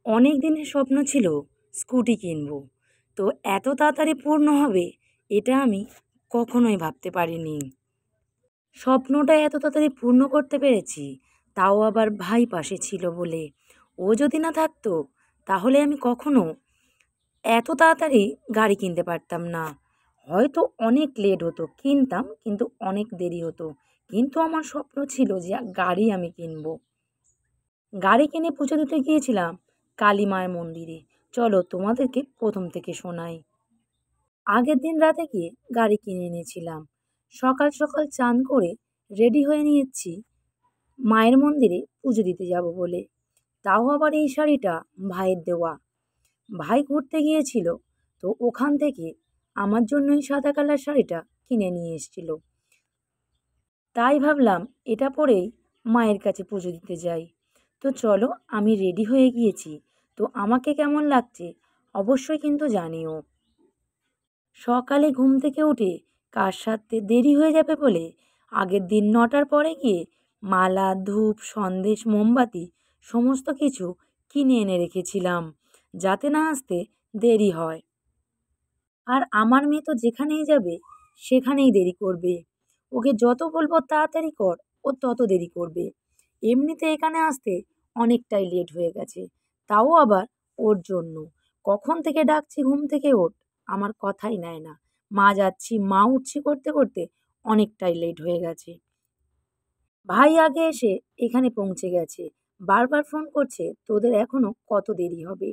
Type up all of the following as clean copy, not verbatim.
অনেক দিনের স্বপ্ন ছিল স্কুটি কিনবো। তো এত তাড়াতাড়ি পূর্ণ হবে এটা আমি কখনোই ভাবতে পারিনি। স্বপ্নটা এত তাড়াতাড়ি পূর্ণ করতে পেরেছি, তাও আবার ভাই পাশে ছিল বলে। ও যদি না থাকতো তাহলে আমি কখনো এত তাড়াতাড়ি গাড়ি কিনতে পারতাম না। হয়তো অনেক লেট হতো, কিনতাম কিন্তু অনেক দেরি হতো। কিন্তু আমার স্বপ্ন ছিল যে গাড়ি আমি কিনবো। গাড়ি কিনে পুজো দিতে গিয়েছিলাম কালী মায়ের মন্দিরে। চলো তোমাদেরকে প্রথম থেকে শোনাই। আগের দিন রাতে গিয়ে গাড়ি কিনে এনেছিলাম। সকাল সকাল চান করে রেডি হয়ে নিয়েছি মায়ের মন্দিরে পুজো দিতে যাব বলে। তাও আবার এই শাড়িটা ভাইয়ের দেওয়া। ভাই ঘুরতে গিয়েছিল, তো ওখান থেকে আমার জন্য এই সাদা কালার শাড়িটা কিনে নিয়ে এসেছিল। তাই ভাবলাম এটা পরেই মায়ের কাছে পুজো দিতে যাই। তো চলো, আমি রেডি হয়ে গিয়েছি। তো আমাকে কেমন লাগছে অবশ্যই কিন্তু জানিও। সকালে ঘুম থেকে উঠে কাজ সারতে দেরি হয়ে যাবে বলে আগের দিন 9টার পরে গিয়ে মালা, ধূপ, সন্দেশ, মোমবাতি সমস্ত কিছু কিনে এনে রেখেছিলাম, যাতে না আসতে দেরি হয়। আর আমার মেয়ে তো যেখানেই যাবে সেখানেই দেরি করবে। ওকে যত বলবো তাড়াতাড়ি কর, ও তত দেরি করবে। এমনিতে এখানে আসতে অনেকটাই লেট হয়ে গেছে, তাও আবার ওর জন্য। কখন থেকে ডাকছি ঘুম থেকে ওঠ, আমার কথাই নেয় না। মা যাচ্ছি, মা উঠছি করতে করতে অনেকটাই লেট হয়ে গেছে। ভাই আগে এসে এখানে পৌঁছে গেছে, বারবার ফোন করছে তোদের এখনো কত দেরি হবে।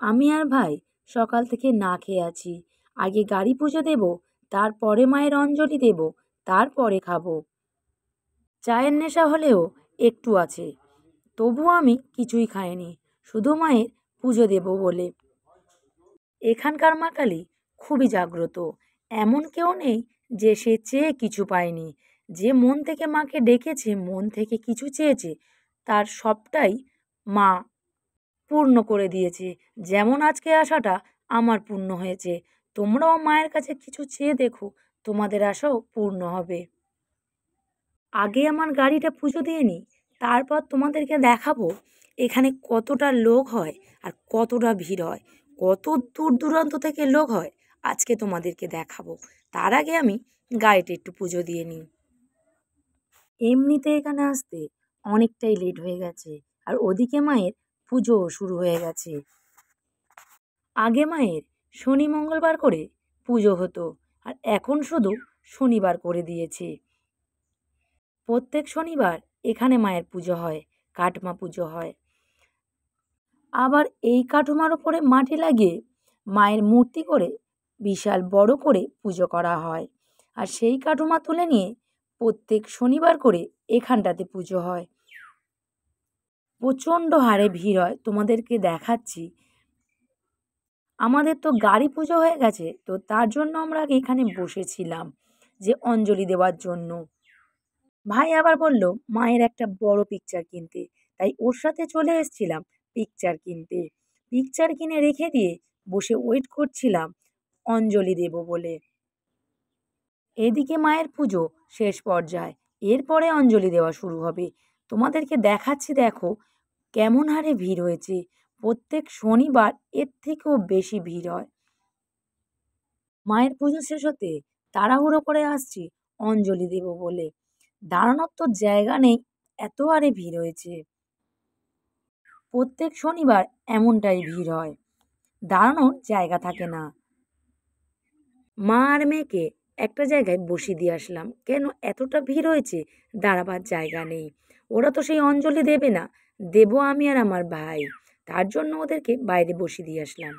আমি আর ভাই সকাল থেকে না খেয়ে আছি। আগে গাড়ি পুজো দেব, তারপরে মায়ের অঞ্জলি দেব, তারপরে খাবো। চায়ের নেশা হলেও একটু আছে, তবুও আমি কিছুই খাইনি, শুধু মায়ের পুজো দেব বলে। এখানকার মা কালী খুবই জাগ্রত। এমন কেউ নেই যে সে চেয়ে কিছু পায়নি। যে মন থেকে মাকে ডেকেছে, মন থেকে কিছু চেয়েছে, তার সবটাই মা পূর্ণ করে দিয়েছে। যেমন আজকে আশাটা আমার পূর্ণ হয়েছে। তোমরাও মায়ের কাছে কিছু চেয়ে দেখো, তোমাদের আশাও পূর্ণ হবে। আগে আমার গাড়িটা পুজো দিয়ে নিই, তারপর তোমাদেরকে দেখাবো এখানে কতটা লোক হয় আর কতটা ভিড় হয়, কত দূর দূরান্ত থেকে লোক হয়। আজকে তোমাদেরকে দেখাবো। তার আগে আমি গাড়িটা একটু পুজো দিয়ে নিই। এমনিতে এখানে আসতে অনেকটাই লেট হয়ে গেছে, আর ওদিকে মায়ের পুজো শুরু হয়ে গেছে। আগে মায়ের শনি মঙ্গলবার করে পুজো হতো, আর এখন শুধু শনিবার করে দিয়েছে। প্রত্যেক শনিবার এখানে মায়ের পুজো হয়, কাটমা পুজো হয়। আবার এই কাঠমার উপরে মাটি লাগিয়ে মায়ের মূর্তি করে বিশাল বড় করে পুজো করা হয়। আর সেই কাঠমা তুলে নিয়ে প্রত্যেক শনিবার করে এখানটাতে পুজো হয়। প্রচণ্ড হারে ভিড় হয়, তোমাদেরকে দেখাচ্ছি। আমাদের তো গাড়ি পুজো হয়ে গেছে, তো তার জন্য আমরা আগে এখানে বসেছিলাম যে অঞ্জলি দেওয়ার জন্য। ভাই আবার বলল মায়ের একটা বড় পিকচার কিনতে, তাই ওর সাথে চলে এসেছিলাম পিকচার কিনতে। পিকচার কিনে রেখে দিয়ে বসে ওয়েট করছিলাম অঞ্জলি দেব বলে। এদিকে মায়ের পুজো শেষ পর্যায়ে, এরপরে অঞ্জলি দেওয়া শুরু হবে। তোমাদেরকে দেখাচ্ছি, দেখো কেমন হারে ভিড় হয়েছে। প্রত্যেক শনিবার এর থেকেও বেশি ভিড় হয়। মায়ের পুজো শেষ হতে তাড়াহুড়ো করে আসছি অঞ্জলি দেব বলে। দাঁড়ানোর তো জায়গা নেই, এত হারে ভিড় হয়েছে। প্রত্যেক শনিবার এমনটাই ভিড় হয়, দাঁড়ানোর জায়গা থাকে না। মা আর মেয়েকে একটা জায়গায় বসিয়ে দিয়ে আসলাম, কেন এতটা ভিড় হয়েছে, দাঁড়াবার জায়গা নেই। ওরা তো সেই অঞ্জলি দেবে না, দেবো আমি আর আমার ভাই। তার জন্য ওদেরকে বাইরে বসিয়ে দিয়ে আসলাম।